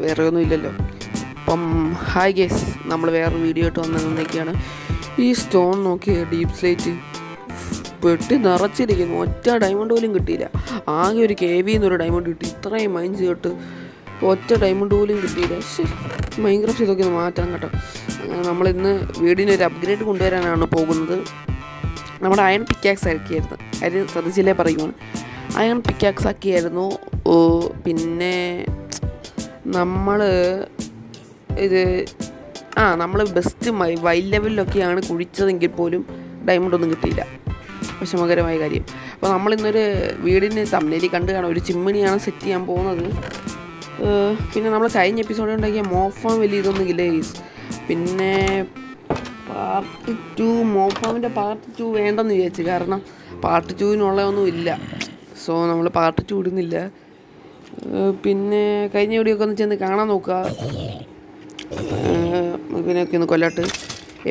വേറെ ഒന്നും ഇല്ലല്ലോ. അപ്പം ഹായ് ഗേസ്, നമ്മൾ വേറൊരു വീഡിയോ ആയിട്ട് വന്നതൊക്കെയാണ്. ഈ സ്റ്റോൺ നോക്കി ഡീപ്പ് സ്ലേറ്റ് പെട്ടി നിറച്ചിരിക്കുന്നു. ഒറ്റ ഡയമണ്ട് പോലും കിട്ടിയില്ല. ആകെ ഒരു KV എന്നൊരു ഡയമണ്ട് കിട്ടി. ഇത്രയും മൈൻസ് കേട്ട് ഒറ്റ ഡയമണ്ട് പോലും കിട്ടിയില്ല. പക്ഷേ മൈൻക്രാഫ്റ്റ് ഇതൊക്കെ ഒന്ന് മാറ്റണം കേട്ടോ. അങ്ങനെ നമ്മളിന്ന് വീടിനൊരു അപ്ഗ്രേഡ് കൊണ്ടുവരാനാണ് പോകുന്നത്. നമ്മുടെ അയൺ പിക്കാക്സ് ആക്കിയായിരുന്നു. അത് ശ്രദ്ധിച്ചില്ലേ പറയുവാണ്. അയൺ പിക്കാക്സ് ആക്കിയായിരുന്നു. പിന്നെ നമ്മൾ നമ്മൾ ബെസ്റ്റ് വൈൽഡ് ലെവലിലൊക്കെയാണ് കുഴിച്ചതെങ്കിൽ പോലും ഡയമണ്ട് ഒന്നും കിട്ടിയില്ല. വിഷമകരമായ കാര്യം. അപ്പോൾ നമ്മളിന്നൊരു വീടിന് തമ്മിലേക്ക് കണ്ടു കാണാം. ഒരു ചിമ്മിണിയാണ് സെറ്റ് ചെയ്യാൻ പോകുന്നത്. പിന്നെ നമ്മൾ കഴിഞ്ഞ എപ്പിസോഡിൽ ഉണ്ടാക്കിയ മോഫാം വലിയ ഇതൊന്നും ഇല്ല ഗൈസ്. പിന്നെ പാർട്ട് 2 മോഫാമിൻ്റെ പാർട്ട് 2 വേണ്ടെന്ന് വിചാരിച്ചു. കാരണം പാർട്ട് 2 ഇല്ല. സോ നമ്മൾ പാർട്ട് 2 ഇടുന്നില്ല. പിന്നെ കഴിഞ്ഞ വീഡിയോക്കെ ഒന്ന് ചെന്ന് കാണാൻ നോക്കുക. ഇതിനൊക്കെ ഒന്ന് കൊല്ലട്ട്.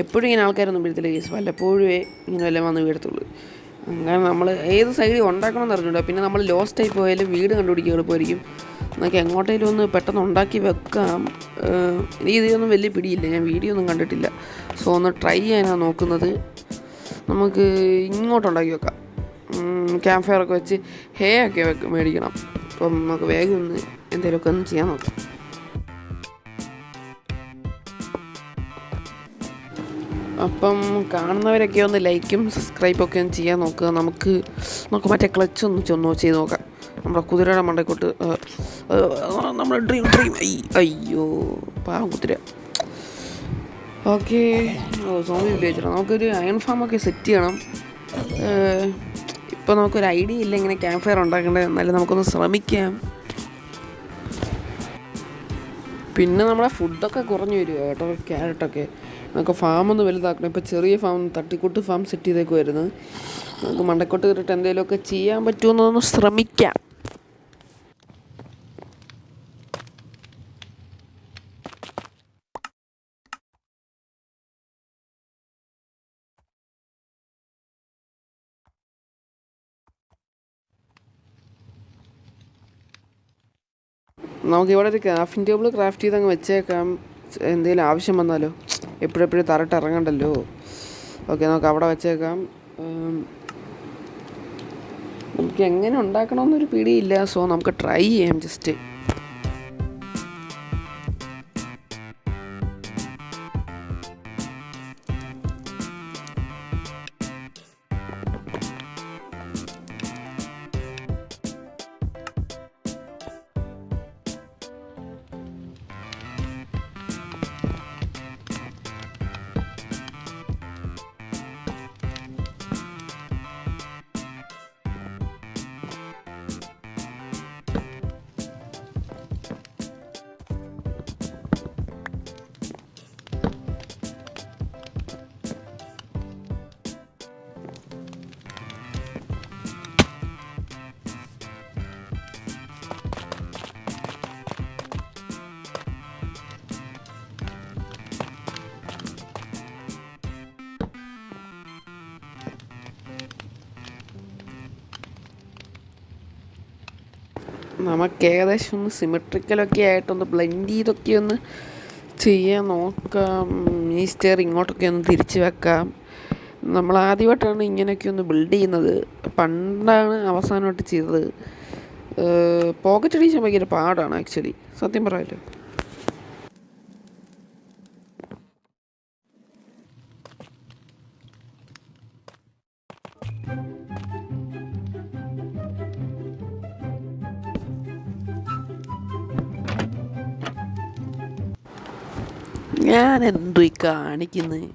എപ്പോഴും ഇങ്ങനെ ആൾക്കാരൊന്നും വീഴത്തില്ല കേസ്. വല്ലപ്പോഴുമേ ഇങ്ങനെ വല്ലതും വന്ന് വീഴത്തുള്ളൂ. അങ്ങനെ നമ്മൾ ഏത് സൈഡിൽ ഉണ്ടാക്കണമെന്ന് അറിഞ്ഞിട്ടുണ്ടോ. പിന്നെ നമ്മൾ ലോസ്റ്റ് ആയി പോയാലും വീട് കണ്ടുപിടിക്കുക എളുപ്പമായിരിക്കും. നമുക്ക് എങ്ങോട്ടേലും ഒന്ന് പെട്ടെന്ന് ഉണ്ടാക്കി വെക്കാം. എനിക്ക് ഇതൊന്നും വലിയ പിടിയില്ല. ഞാൻ വീഡിയോ ഒന്നും കണ്ടിട്ടില്ല. സോ ഒന്ന് ട്രൈ ചെയ്യാനാണ് നോക്കുന്നത്. നമുക്ക് ഇങ്ങോട്ടുണ്ടാക്കി വെക്കാം. ക്യാമ്പ് ഫയറൊക്കെ വെച്ച് ഹേ ഒക്കെ മേടിക്കണം. അപ്പം നമുക്ക് വേഗം ഒന്ന് എന്തെങ്കിലുമൊക്കെ ഒന്ന് ചെയ്യാൻ നോക്കാം. അപ്പം കാണുന്നവരൊക്കെ ഒന്ന് ലൈക്കും സബ്സ്ക്രൈബൊക്കെ ഒന്ന് ചെയ്യാൻ നോക്കുക. നമുക്ക് മറ്റേ ക്ലച്ച് ഒന്ന് ചെയ്ത് നോക്കാം. നമ്മുടെ കുതിരയുടെ മണ്ടയ്ക്കോട്ട് നമ്മുടെ ഡ്രീം അയ്യോ പാവം കുതിര. ഓക്കെ, സോമി ഉപയോഗിച്ചിട്ട് നമുക്കൊരു അയൺ ഫാമൊക്കെ സെറ്റ് ചെയ്യണം. ഇപ്പോൾ നമുക്കൊരു ഐഡിയ ഇല്ല ഇങ്ങനെ ക്യാമ്പ് ഫയർ ഉണ്ടാക്കേണ്ടത്. എന്നാലും നമുക്കൊന്ന് ശ്രമിക്കാം. പിന്നെ നമ്മുടെ ഫുഡൊക്കെ കുറഞ്ഞു വരിക കേട്ടോ. ക്യാരറ്റൊക്കെ നമുക്ക് ഫാമൊന്ന് വലുതാക്കണം. ഇപ്പോൾ ചെറിയ ഫാം തട്ടിക്കൂട്ട് ഫാം സെറ്റ് ചെയ്തേക്കുമായിരുന്നു. നമുക്ക് മണ്ടക്കോട്ട് കയറിയിട്ട് എന്തെങ്കിലുമൊക്കെ ചെയ്യാൻ പറ്റുമെന്നൊന്ന് ശ്രമിക്കാം. നമുക്കിവിടെ ഒരു ക്രാഫ്റ്റിംഗ് ടേബിൾ ക്രാഫ്റ്റ് ചെയ്ത് അങ്ങ് വെച്ചേക്കാം. എന്തെങ്കിലും ആവശ്യം വന്നാലോ, എപ്പോഴെപ്പോഴും തറട്ട് ഇറങ്ങണ്ടല്ലോ. ഓക്കെ, നമുക്ക് അവിടെ വെച്ചേക്കാം. നമുക്ക് എങ്ങനെ ഉണ്ടാക്കണമെന്നൊരു പിടിയില്ല. സോ നമുക്ക് ട്രൈ ചെയ്യാം ജസ്റ്റ്. നമുക്ക് ഏകദേശം ഒന്ന് സിമെട്രിക്കലൊക്കെ ആയിട്ടൊന്ന് ബ്ലെൻഡ് ചെയ്തൊക്കെ ഒന്ന് ചെയ്യാൻ നോക്കാം. ഈ സ്റ്റെയർ ഇങ്ങോട്ടൊക്കെ ഒന്ന് തിരിച്ച് വെക്കാം. നമ്മൾ ആദ്യമായിട്ടാണ് ഇങ്ങനെയൊക്കെ ഒന്ന് ബിൽഡ് ചെയ്യുന്നത്. പണ്ടാണ് അവസാനമായിട്ട് ചെയ്തത്. പോക്കറ്റ് അടിക്കാൻ ഭയങ്കര പാടാണ് ആക്ച്വലി, സത്യം പറയാമല്ലോ. ഞാൻ എന്തു കാണിക്കുന്നത്?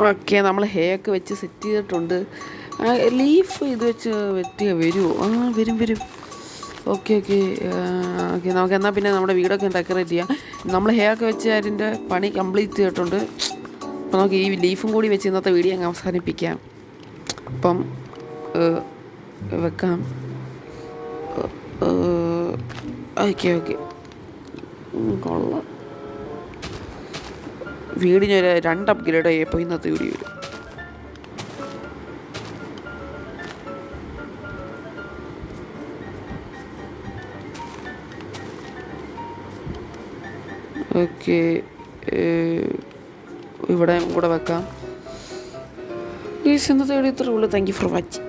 ഓക്കെ, നമ്മൾ ഹേ ഒക്കെ വെച്ച് സെറ്റ് ചെയ്തിട്ടുണ്ട്. ലീഫ് ഇത് വെച്ച് വെട്ടിയ വരുമോ? വരും വരും. ഓക്കെ ഓക്കെ ഓക്കെ, നമുക്ക് എന്നാൽ പിന്നെ നമ്മുടെ വീടൊക്കെ ഡെക്കറേറ്റ് ചെയ്യാം. നമ്മൾ ഹേ ഒക്കെ വെച്ച് അതിൻ്റെ പണി കംപ്ലീറ്റ് ചെയ്തിട്ടുണ്ട്. അപ്പോൾ നമുക്ക് ഈ ലീഫും കൂടി വെച്ച് ഇന്നത്തെ വീഡിയോ അങ്ങ് അവസാനിപ്പിക്കാം. അപ്പം വെക്കാം. ഓക്കെ ഓക്കെ, കൊള്ളാം. വീടിനൊരു 2 അപ്ഗ്രേഡ് ആയപ്പോൾ ഇന്നത്തെ വീഡിയോയിൽ. ഓക്കെ, ഇവിടെ കൂടെ വെക്കാം. ഈ ഇന്നത്തെ വീഡിയോ ഇത്രേ ഉള്ളൂ. Thank you for watching.